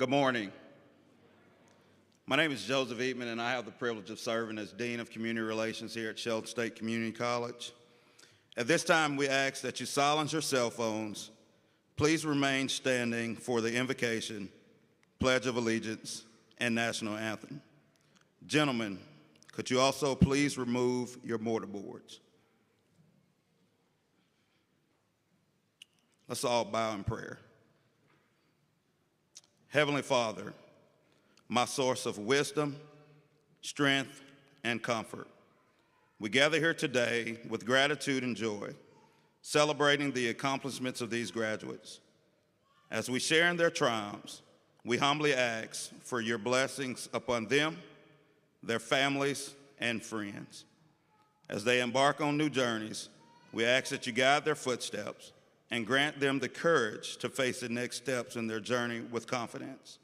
Good morning. My name is Joseph Eatman, and I have the privilege of serving as Dean of Community Relations here at Shelton State Community College. At this time, we ask that you silence your cell phones. Please remain standing for the invocation, Pledge of Allegiance, and National Anthem. Gentlemen, could you also please remove your mortarboards? Let's all bow in prayer. Heavenly Father, my source of wisdom, strength, and comfort, we gather here today with gratitude and joy, celebrating the accomplishments of these graduates. As we share in their triumphs, we humbly ask for your blessings upon them, their families, and friends. As they embark on new journeys, we ask that you guide their footsteps and grant them the courage to face the next steps in their journey with confidence.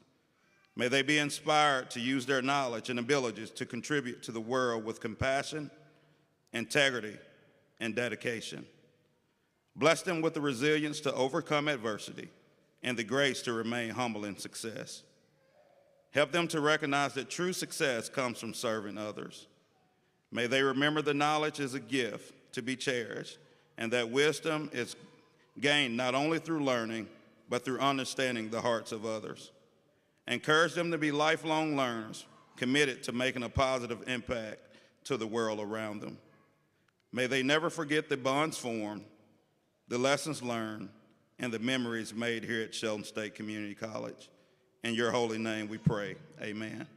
May they be inspired to use their knowledge and abilities to contribute to the world with compassion, integrity, and dedication. Bless them with the resilience to overcome adversity and the grace to remain humble in success. Help them to recognize that true success comes from serving others. May they remember the knowledge is a gift to be cherished, and that wisdom is gained not only through learning, but through understanding the hearts of others. Encourage them to be lifelong learners, committed to making a positive impact to the world around them. May they never forget the bonds formed, the lessons learned, and the memories made here at Shelton State Community College. In your holy name we pray, amen.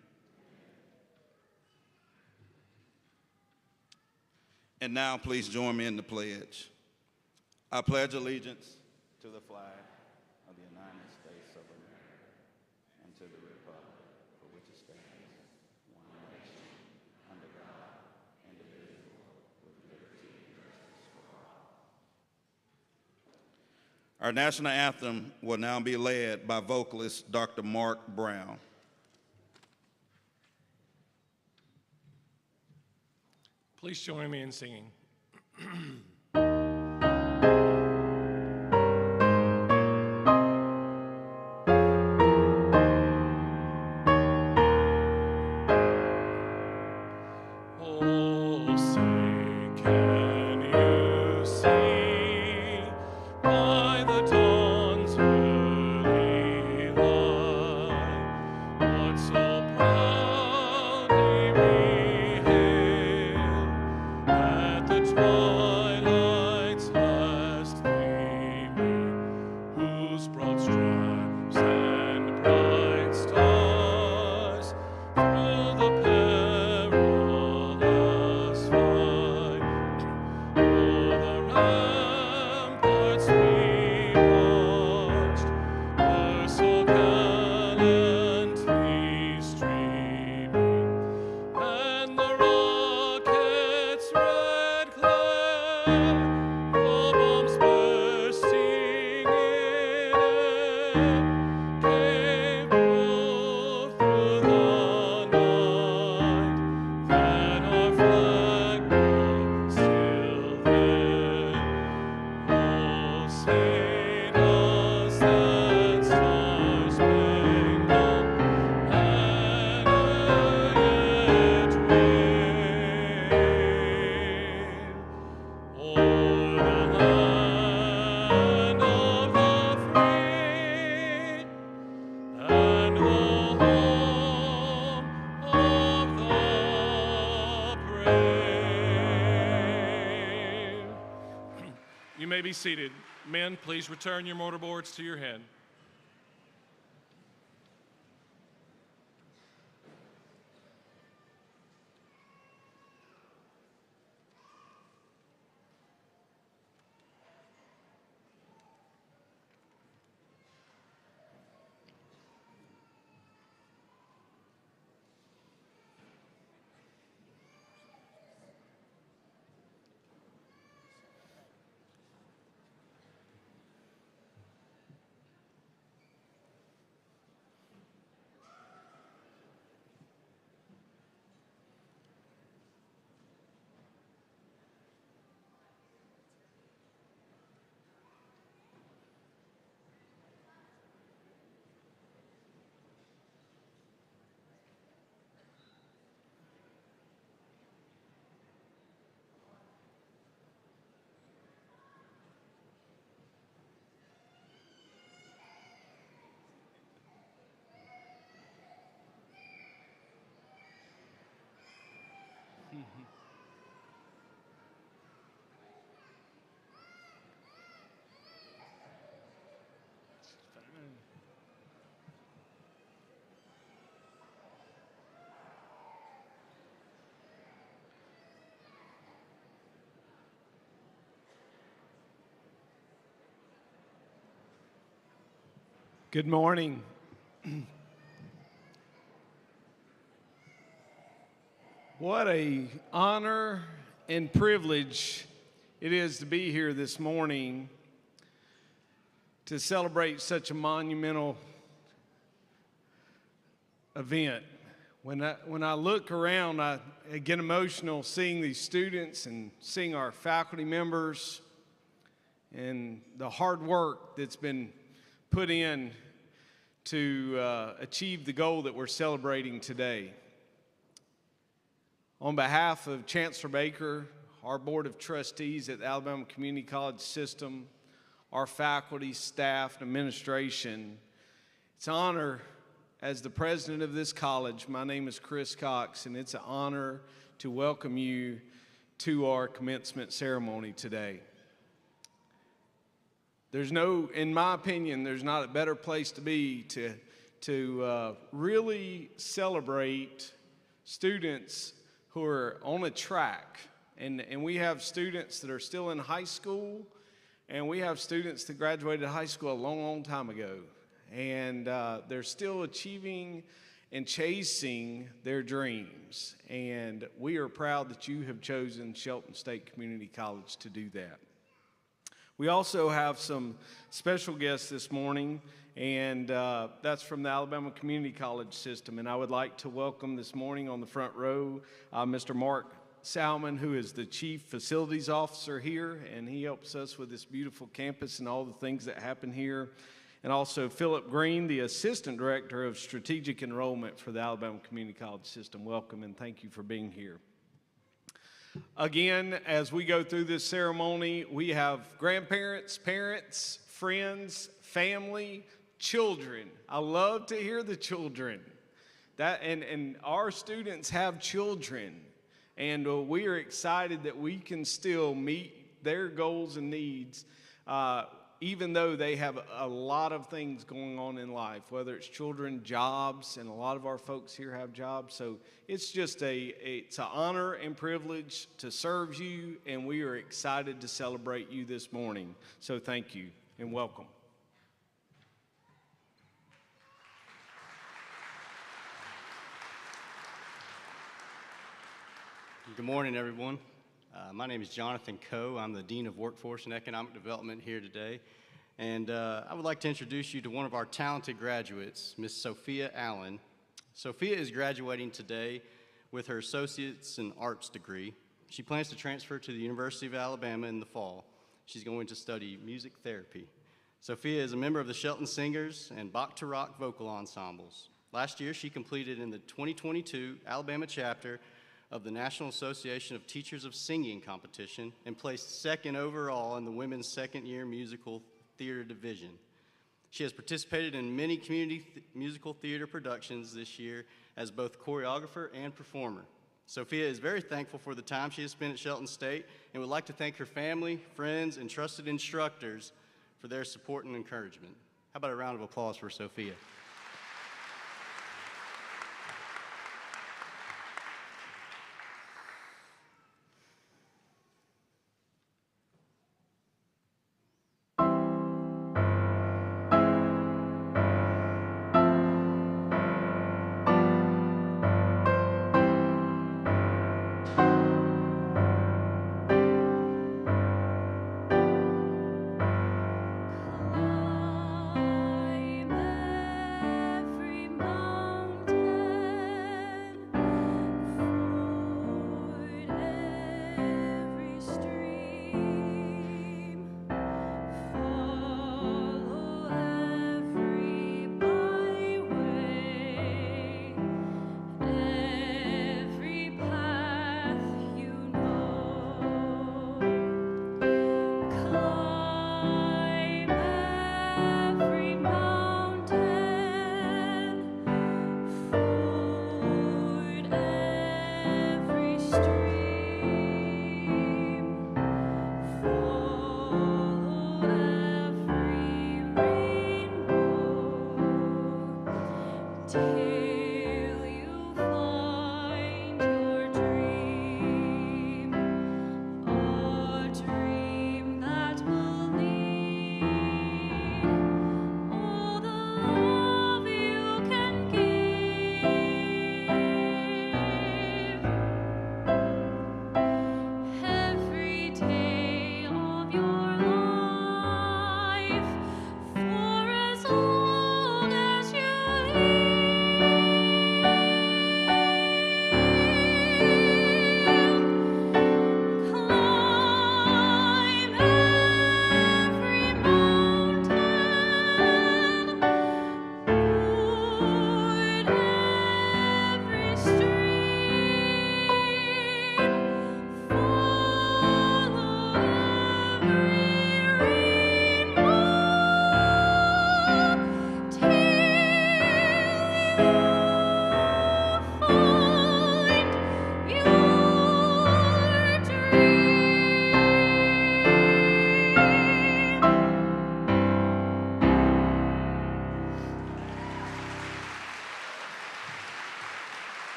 And now please join me in the pledge. I pledge allegiance to the flag of the United States of America and to the republic for which it stands, one nation, under God, indivisible, with liberty and justice for all. Our national anthem will now be led by vocalist Dr. Mark Brown. Please join me in singing. You may be seated. Men, please return your mortarboards to your head. Good morning. What an honor and privilege it is to be here this morning to celebrate such a monumental event. When I look around, I get emotional seeing these students and seeing our faculty members and the hard work that's been put in to achieve the goal that we're celebrating today. On behalf of Chancellor Baker, our Board of Trustees at the Alabama Community College System, our faculty, staff, and administration, it's an honor as the president of this college. My name is Chris Cox, and it's an honor to welcome you to our commencement ceremony today. In my opinion, there's not a better place to be to really celebrate students who are on a track. And we have students that are still in high school, and we have students that graduated high school a long, long time ago. And they're still achieving and chasing their dreams. And we are proud that you have chosen Shelton State Community College to do that. We also have some special guests this morning, and that's from the Alabama Community College System. And I would like to welcome this morning on the front row Mr. Mark Salmon, who is the Chief Facilities Officer here, and he helps us with this beautiful campus and all the things that happen here. And also Philip Green, the Assistant Director of Strategic Enrollment for the Alabama Community College System. Welcome, and thank you for being here. Again, as we go through this ceremony, we have grandparents, parents, friends, family, children. I love to hear the children. And our students have children, and we are excited that we can still meet their goals and needs, even though they have a lot of things going on in life, whether it's children, jobs, and a lot of our folks here have jobs. So it's just it's an honor and privilege to serve you, and we are excited to celebrate you this morning. So thank you and welcome. Good morning, everyone. My name is Jonathan Coe. I'm the Dean of Workforce and Economic Development here today. And I would like to introduce you to one of our talented graduates, Miss Sophia Allen. Sophia is graduating today with her Associate's in Arts degree. She plans to transfer to the University of Alabama in the fall. She's going to study music therapy. Sophia is a member of the Shelton Singers and Bach to Rock vocal ensembles. Last year, she competed in the 2022 Alabama chapter of the National Association of Teachers of Singing competition and placed second overall in the women's second-year musical theater division. She has participated in many community musical theater productions this year as both choreographer and performer. Sophia is very thankful for the time she has spent at Shelton State and would like to thank her family, friends, and trusted instructors for their support and encouragement. How about a round of applause for Sophia? Dream that will lead all the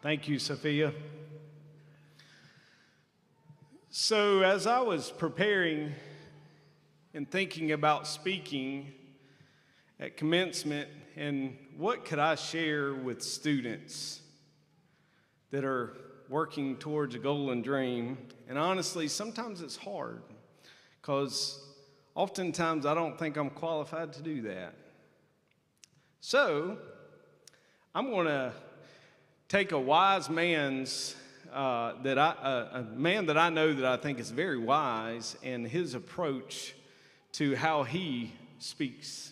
Thank you, Sophia. So, as I was preparing and thinking about speaking at commencement, and what could I share with students that are working towards a goal and dream, and honestly, sometimes it's hard because oftentimes I don't think I'm qualified to do that. So, I'm going to take a wise man's a man that I know that I think is very wise, and his approach to how he speaks.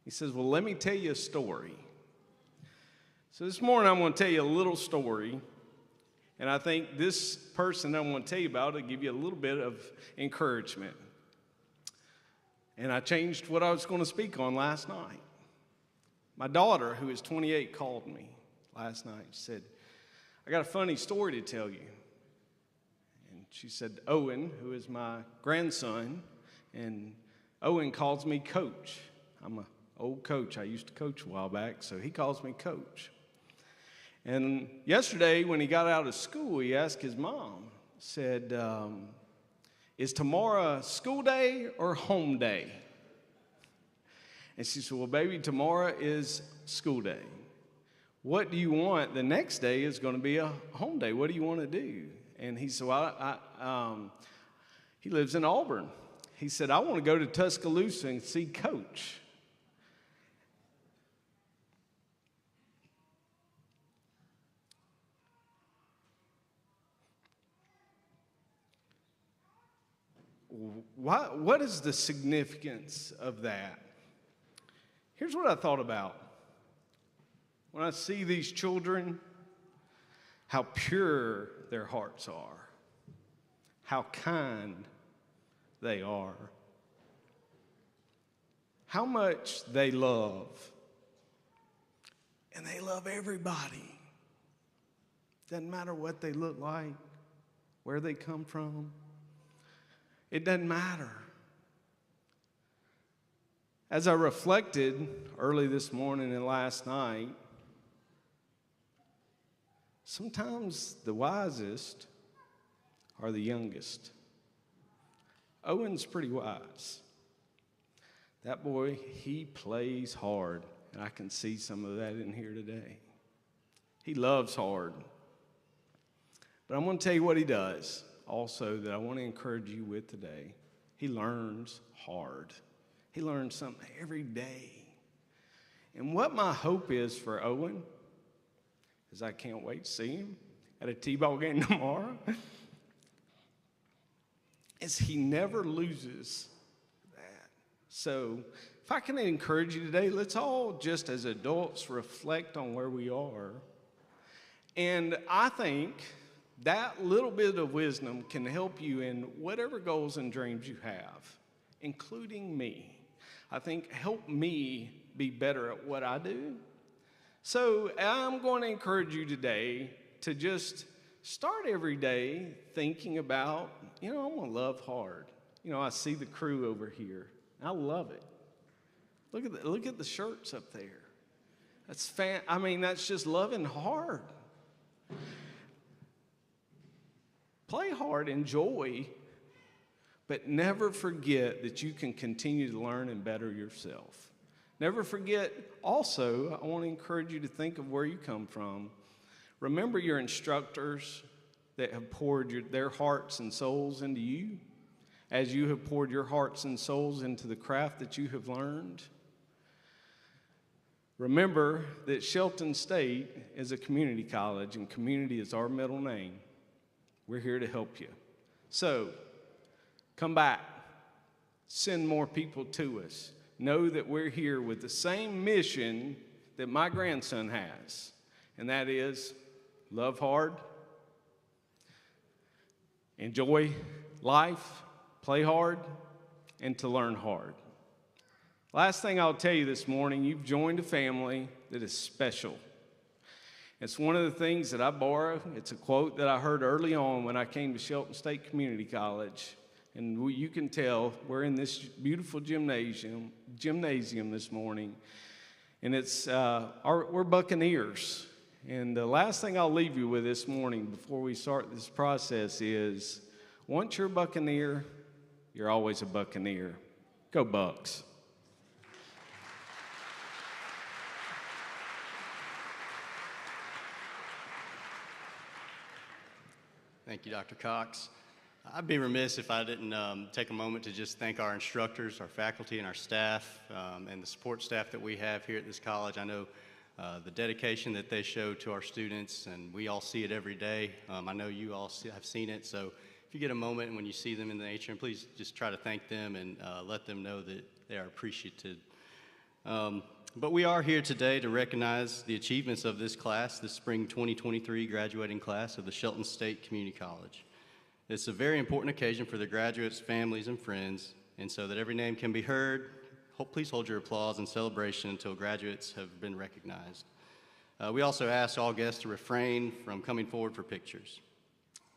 He says, well, let me tell you a story. So this morning I'm going to tell you a little story, and I think this person I'm going to tell you about will give you a little bit of encouragement. And I changed what I was going to speak on last night. My daughter, who is 28, called me last night. She said, I got a funny story to tell you. And she said, Owen, who is my grandson, and Owen calls me Coach. I'm an old coach. I used to coach a while back, so he calls me Coach. And yesterday, when he got out of school, he asked his mom, said, is tomorrow school day or home day? And she said, well, baby, tomorrow is school day. What do you want? The next day is going to be a home day. What do you want to do? And he said, well, he lives in Auburn. He said, I want to go to Tuscaloosa and see Coach. What is the significance of that? Here's what I thought about. When I see these children, how pure their hearts are, how kind they are, how much they love, and they love everybody. Doesn't matter what they look like, where they come from. It doesn't matter. As I reflected early this morning and last night, sometimes the wisest are the youngest. Owen's pretty wise. That boy, he plays hard, and I can see some of that in here today. He loves hard. But I'm going to tell you what he does also that I want to encourage you with today. He learns hard. He learns something every day. And what my hope is for Owen is I can't wait to see him at a T-ball game tomorrow, is he never loses that. So if I can encourage you today, let's all just as adults reflect on where we are. And I think that little bit of wisdom can help you in whatever goals and dreams you have, including me. I think help me be better at what I do. So I'm going to encourage you today to just start every day thinking about, I'm going to love hard. I see the crew over here. I love it. Look at the shirts up there. That's just loving hard. Play hard, enjoy, but never forget that you can continue to learn and better yourself. Never forget, also, I want to encourage you to think of where you come from. Remember your instructors that have poured their hearts and souls into you, as you have poured your hearts and souls into the craft that you have learned. Remember that Shelton State is a community college, and community is our middle name. We're here to help you. So, come back. Send more people to us. Know that we're here with the same mission that my grandson has, and that is love hard, enjoy life, play hard, and to learn hard. Last thing I'll tell you this morning, you've joined a family that is special. It's one of the things that I borrow. It's a quote that I heard early on when I came to Shelton State Community College. And you can tell we're in this beautiful gymnasium this morning. And we're Buccaneers. And the last thing I'll leave you with this morning before we start this process is, once you're a Buccaneer, you're always a Buccaneer. Go Bucks. Thank you, Dr. Cox. I'd be remiss if I didn't take a moment to just thank our instructors, our faculty, and our staff, and the support staff that we have here at this college. I know the dedication that they show to our students, and we all see it every day. I know you all have seen it, so if you get a moment and when you see them in the atrium, please just try to thank them and let them know that they are appreciated. But we are here today to recognize the achievements of this class, the Spring 2023 graduating class of the Shelton State Community College. It's a very important occasion for the graduates, families, and friends, and so that every name can be heard, please hold your applause and celebration until graduates have been recognized. We also ask all guests to refrain from coming forward for pictures.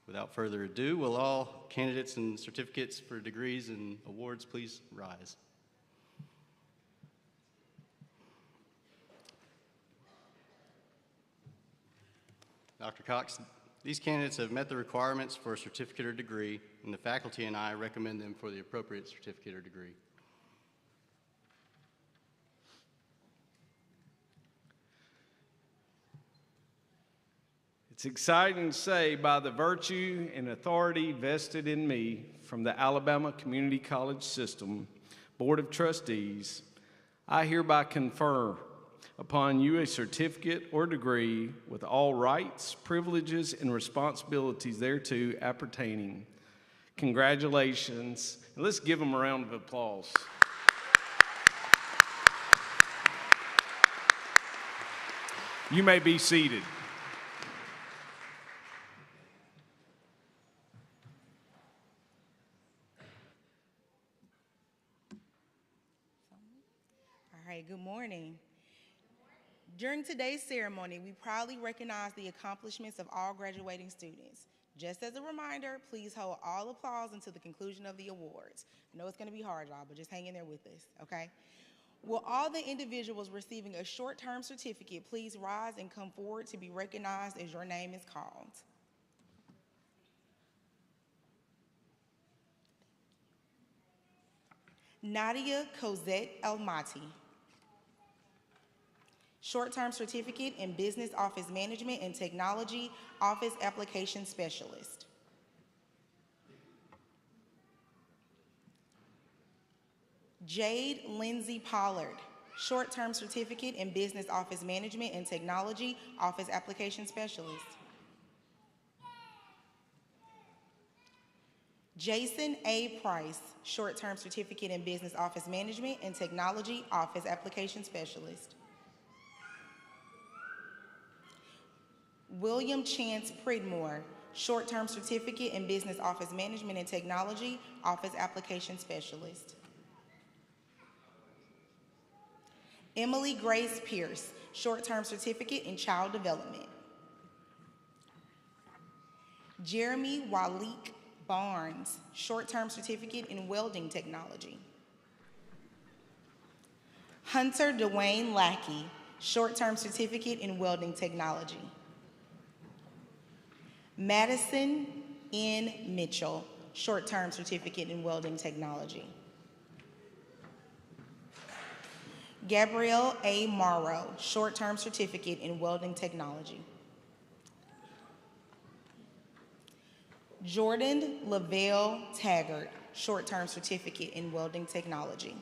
Without further ado, will all candidates and certificates for degrees and awards please rise? Dr. Cox, these candidates have met the requirements for a certificate or degree, and the faculty and I recommend them for the appropriate certificate or degree. It's exciting to say, by the virtue and authority vested in me from the Alabama Community College System Board of Trustees, I hereby confer upon you a certificate or degree with all rights, privileges, and responsibilities thereto appertaining. Congratulations, and let's give them a round of applause. You may be seated. All right, good morning. During today's ceremony, we proudly recognize the accomplishments of all graduating students. Just as a reminder, please hold all applause until the conclusion of the awards. I know it's going to be hard, y'all, but just hang in there with us, okay? Will all the individuals receiving a short-term certificate please rise and come forward to be recognized as your name is called? Nadia Cosette Almaty. Short-term certificate in Business Office Management and Technology, Office Application Specialist. Jade Lindsay Pollard. Short-term certificate in Business Office Management and Technology, Office Application Specialist. Jason A. Price. Short-term certificate in Business Office Management and Technology, Office Application Specialist. William Chance Pridmore, short-term certificate in Business Office Management and Technology, Office Application Specialist. Emily Grace Pierce, short-term certificate in Child Development. Jeremy Walik Barnes, short-term certificate in Welding Technology. Hunter Dwayne Lackey, short-term certificate in Welding Technology. Madison N. Mitchell, short-term certificate in Welding Technology. Gabrielle A. Morrow, short-term certificate in Welding Technology. Jordan Lavelle Taggart, short-term certificate in Welding Technology.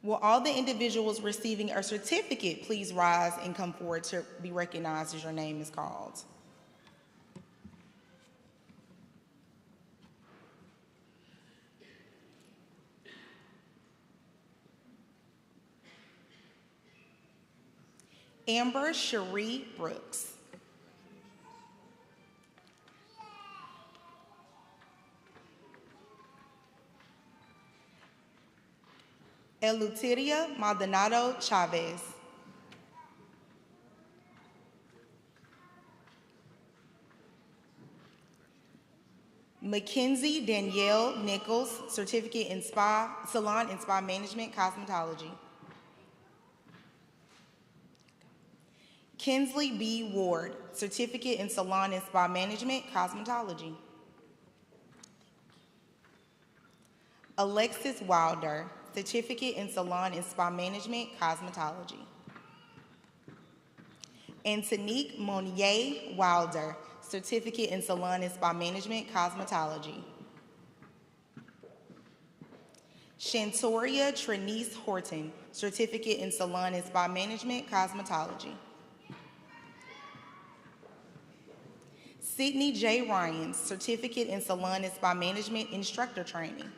Will all the individuals receiving a certificate please rise and come forward to be recognized as your name is called? Amber Cherie Brooks. Eleuteria Maldonado Chavez. Mackenzie Danielle Nichols, Certificate in Salon and Spa Management, Cosmetology. Kinsley B. Ward, Certificate in Salon and Spa Management, Cosmetology. Alexis Wilder, Certificate in Salon and Spa Management, Cosmetology. Antonique Monier Wilder, Certificate in Salon and Spa Management, Cosmetology. Shantoria Trinice Horton, Certificate in Salon and Spa Management, Cosmetology. Sydney J. Ryan, Certificate in Salon and Spa Management, Instructor Training.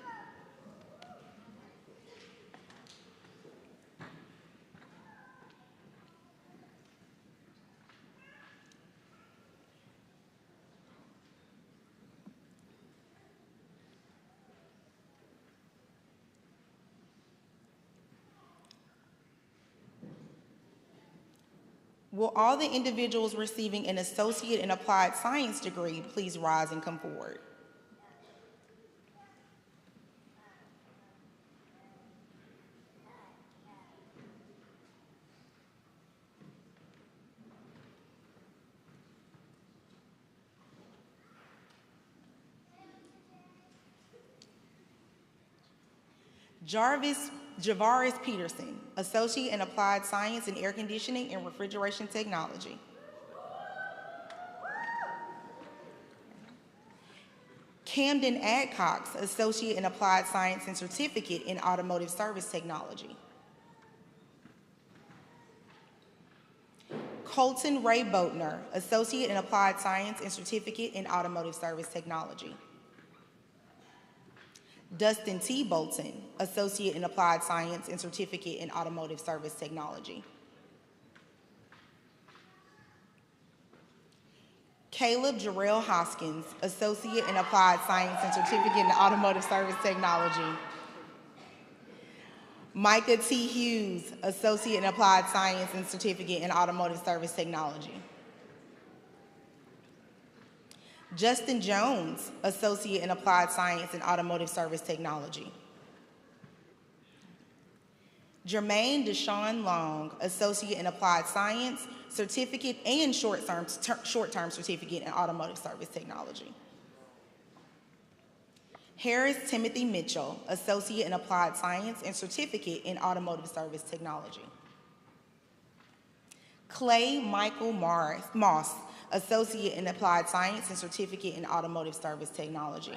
Will all the individuals receiving an Associate in Applied Science degree please rise and come forward? Javaris Peterson, Associate in Applied Science in Air Conditioning and Refrigeration Technology. Camden Adcox, Associate in Applied Science and Certificate in Automotive Service Technology. Colton Ray Boatner, Associate in Applied Science and Certificate in Automotive Service Technology. Dustin T. Bolton, Associate in Applied Science and Certificate in Automotive Service Technology. Caleb Jarrell Hoskins, Associate in Applied Science and Certificate in Automotive Service Technology. Micah T. Hughes, Associate in Applied Science and Certificate in Automotive Service Technology. Justin Jones, Associate in Applied Science and Automotive Service Technology. Jermaine Deshaun Long, Associate in Applied Science, Certificate and Short-Term Certificate in Automotive Service Technology. Harris Timothy Mitchell, Associate in Applied Science and Certificate in Automotive Service Technology. Clay Michael Moss, Associate in Applied Science and Certificate in Automotive Service Technology.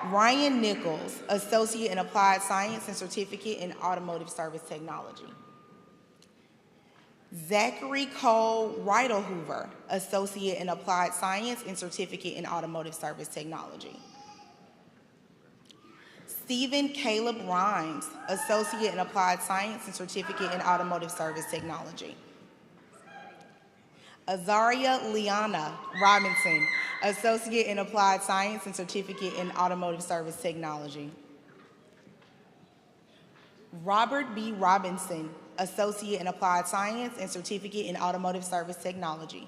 Ryan Nichols, Associate in Applied Science and Certificate in Automotive Service Technology. Zachary Cole Hoover, Associate in Applied Science and Certificate in Automotive Service Technology. Stephen Caleb Rhymes, Associate in Applied Science and Certificate in Automotive Service Technology. Azaria Liana Robinson, Associate in Applied Science and Certificate in Automotive Service Technology. Robert B. Robinson, Associate in Applied Science and Certificate in Automotive Service Technology.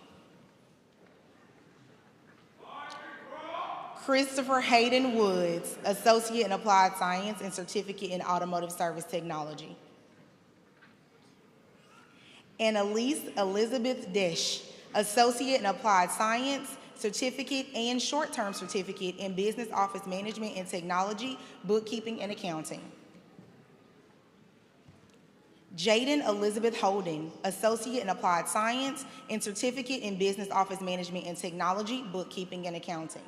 Christopher Hayden Woods, Associate in Applied Science and Certificate in Automotive Service Technology. Annalise Elizabeth Desch, Associate in Applied Science, Certificate and Short-Term Certificate in Business Office Management and Technology, Bookkeeping and Accounting. Jaden Elizabeth Holden, Associate in Applied Science and Certificate in Business Office Management and Technology, Bookkeeping and Accounting.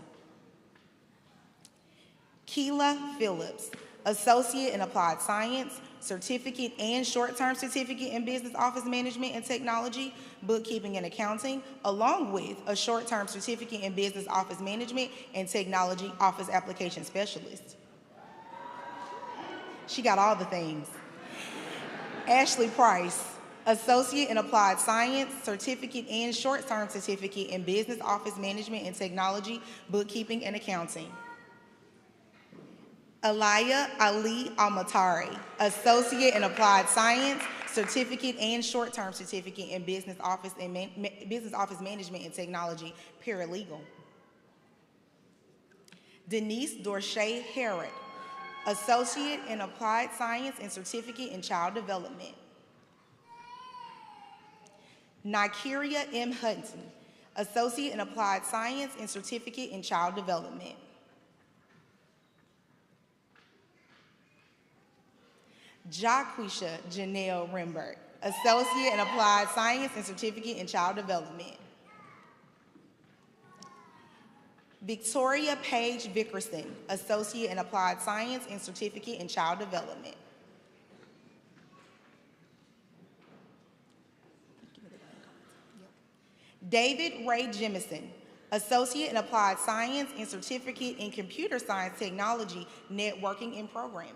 Keela Phillips, Associate in Applied Science, Certificate and Short-Term Certificate in Business Office Management and Technology, Bookkeeping and Accounting, along with a Short-Term Certificate in Business Office Management and Technology Office Application Specialist. She got all the things. Ashley Price, Associate in Applied Science, Certificate and Short-Term Certificate in Business Office Management and Technology, Bookkeeping and Accounting. Alaya Ali Almatari, Associate in Applied Science, Certificate and Short-Term Certificate in Business Office Management and Technology, Paralegal. Denise Dorshay Herod, Associate in Applied Science and Certificate in Child Development. Nikeria M. Hudson, Associate in Applied Science and Certificate in Child Development. Jaquisha Janelle Rimbert, Associate in Applied Science and Certificate in Child Development. Victoria Page Vickerson, Associate in Applied Science and Certificate in Child Development. David Ray Jemison, Associate in Applied Science and Certificate in Computer Science Technology, Networking and Programming.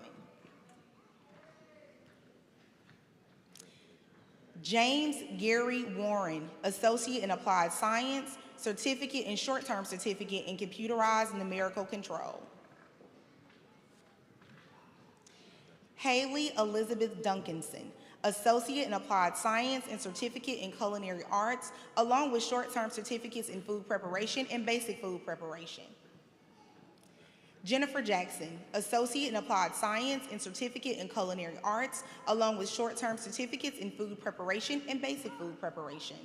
James Gary Warren, Associate in Applied Science, Certificate and Short-Term Certificate in Computerized Numerical Control. Haley Elizabeth Duncanson, Associate in Applied Science and Certificate in Culinary Arts, along with short-term certificates in food preparation and basic food preparation. Jennifer Jackson, Associate in Applied Science and Certificate in Culinary Arts, along with short-term certificates in food preparation and basic food preparation.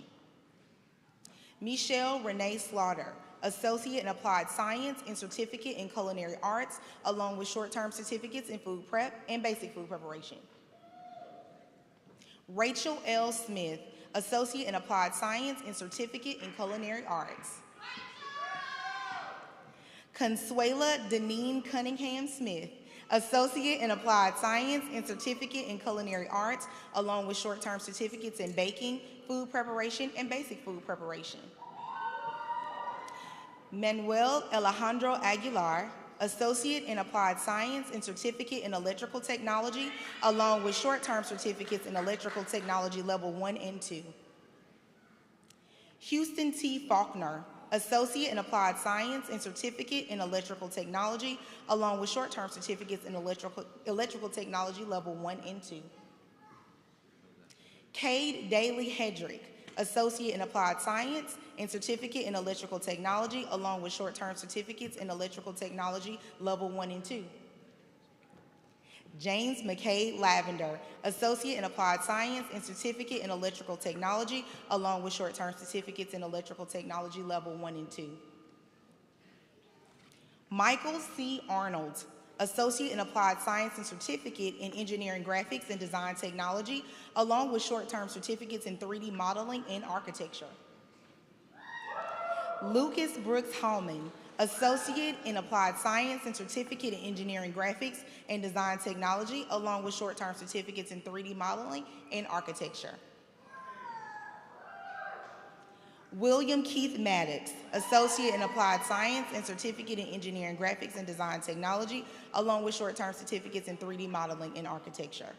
Michelle Renee Slaughter, Associate in Applied Science and Certificate in Culinary Arts, along with short-term certificates in food prep and basic food preparation. Rachel L. Smith, Associate in Applied Science and Certificate in Culinary Arts. Consuela Deneen Cunningham Smith, Associate in Applied Science and Certificate in Culinary Arts, along with short-term certificates in baking, food preparation, and basic food preparation. Manuel Alejandro Aguilar, Associate in Applied Science and Certificate in Electrical Technology, along with short-term certificates in Electrical Technology Level 1 and 2. Houston T. Faulkner, Associate in Applied Science and Certificate in Electrical Technology, along with short-term certificates in Electrical Technology Level 1 and 2. Cade Daly Hedrick, Associate in Applied Science and Certificate in Electrical Technology, along with short-term certificates in Electrical Technology Level 1 and 2. James McKay Lavender, Associate in Applied Science and Certificate in Electrical Technology, along with short-term certificates in Electrical Technology Level 1 and 2. Michael C. Arnold, Associate in Applied Science and Certificate in Engineering Graphics and Design Technology, along with short-term certificates in 3D modeling and architecture. Lucas Brooks Hallman, Associate in Applied Science and Certificate in Engineering Graphics and Design Technology, along with short-term certificates in 3D modeling and architecture. William Keith Maddox, Associate in Applied Science and Certificate in Engineering Graphics and Design Technology, along with short-term certificates in 3D modeling and architecture.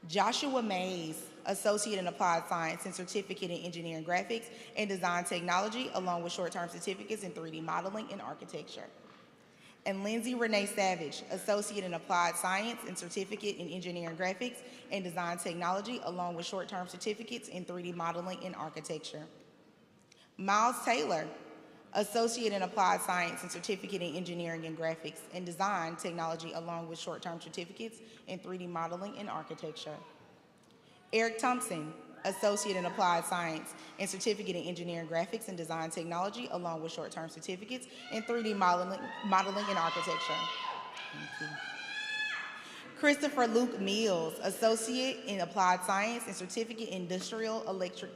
Joshua Mays, Associate in Applied Science and Certificate in Engineering Graphics and Design Technology, along with short-term certificates in 3D modeling and architecture. And Lindsay Renee Savage, Associate in Applied Science and Certificate in Engineering Graphics and Design Technology, along with short-term certificates in 3D modeling and architecture. Miles Taylor, Associate in Applied Science and Certificate in Engineering and Graphics and Design Technology, along with short-term certificates in 3D modeling and architecture. Eric Thompson, Associate in Applied Science and Certificate in Engineering Graphics and Design Technology, along with short-term certificates in 3D modeling and architecture. Thank you. Christopher Luke Mills, Associate in Applied Science and Certificate in Industrial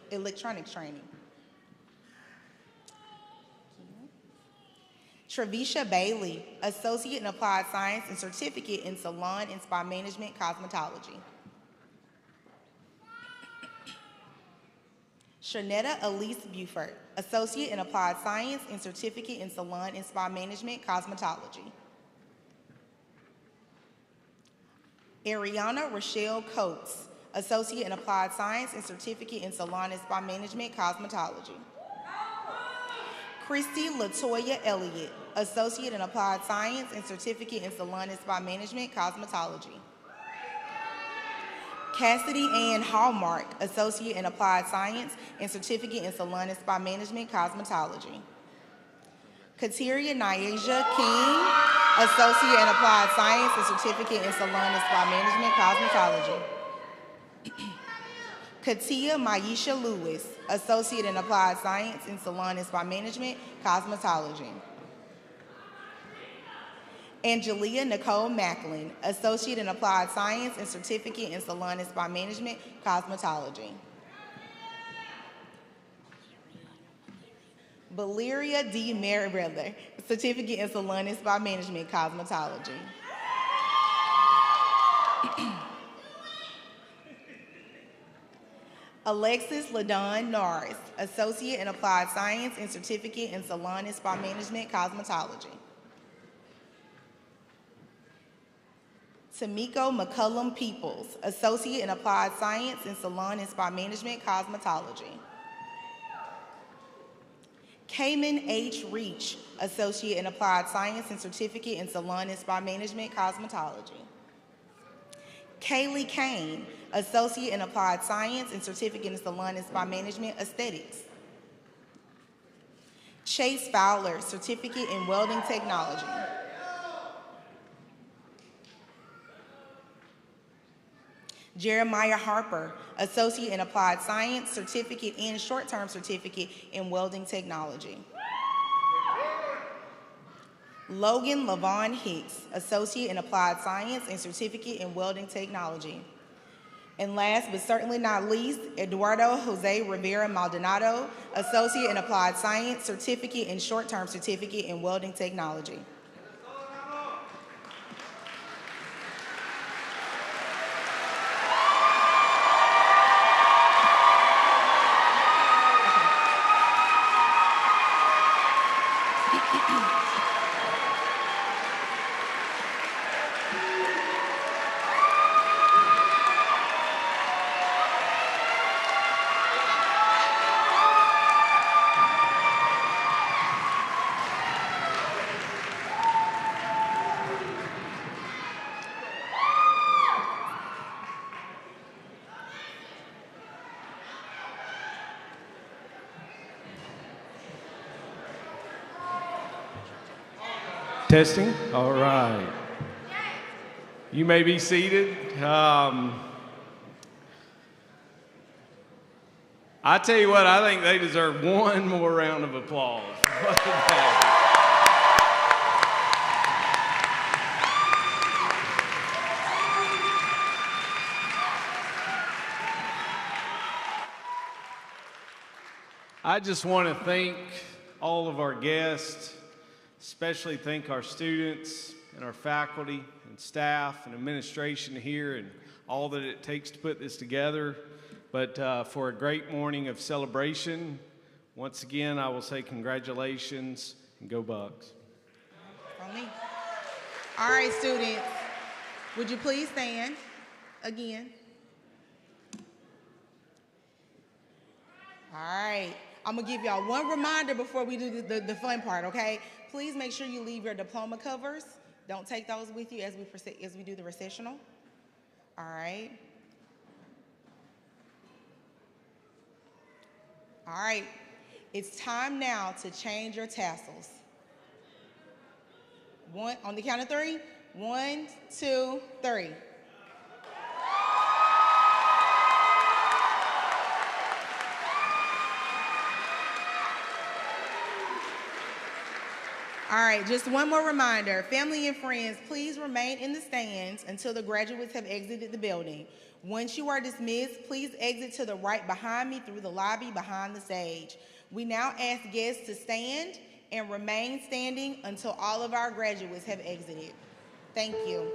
Electronics Training. Trevisha Bailey, Associate in Applied Science and Certificate in Salon and Spa Management Cosmetology. Shanetta Elise Buford, Associate in Applied Science and Certificate in Salon and Spa Management Cosmetology. Ariana Rochelle Coates, Associate in Applied Science and Certificate in Salon and Spa Management Cosmetology. Christy Latoya Elliott, Associate in Applied Science and Certificate in Salon and Spa Management Cosmetology. Cassidy Ann Hallmark, Associate in Applied Science and Certificate in Salon and Spa Management Cosmetology. Kateria Nyasia King, Associate in Applied Science and Certificate in Salon and Spa Management, Cosmetology. Katia Maisha Lewis, Associate in Applied Science in Salon and Spa Management, Cosmetology. Angelia Nicole Macklin, Associate in Applied Science and Certificate in Salon and Spa Management, Cosmetology. Valeria D. Merriweather, Certificate in Salon and Spa Management, Cosmetology. Alexis LaDon Norris, Associate in Applied Science and Certificate in Salon and Spa Management, Cosmetology. Tamiko McCullum Peoples, Associate in Applied Science in Salon and Spa Management, Cosmetology. Cayman H. Reach, Associate in Applied Science and Certificate in Salon and Spa Management, Cosmetology. Kaylee Kane, Associate in Applied Science and Certificate in Salon and Spa Management, Aesthetics. Chase Fowler, Certificate in Welding Technology. Jeremiah Harper, Associate in Applied Science, Certificate and Short-Term Certificate in Welding Technology. Logan Lavon Hicks, Associate in Applied Science and Certificate in Welding Technology. And last but certainly not least, Eduardo Jose Rivera Maldonado, Associate in Applied Science, Certificate and Short-Term Certificate in Welding Technology. Testing? All right. You may be seated. I tell you what, I think they deserve one more round of applause. I just want to thank all of our guests, especially thank our students and our faculty and staff and administration here and all that it takes to put this together. But for a great morning of celebration, once again, I will say congratulations and go Bucks. On me. All right, students, would you please stand again? All right, I'm gonna give y'all one reminder before we do the fun part, okay? Please make sure you leave your diploma covers. Don't take those with you as we do the recessional. All right. All right, it's time now to change your tassels. On the count of three. 1, 2, 3. All right, just one more reminder. Family and friends, please remain in the stands until the graduates have exited the building. Once you are dismissed, please exit to the right behind me through the lobby behind the stage. We now ask guests to stand and remain standing until all of our graduates have exited. Thank you.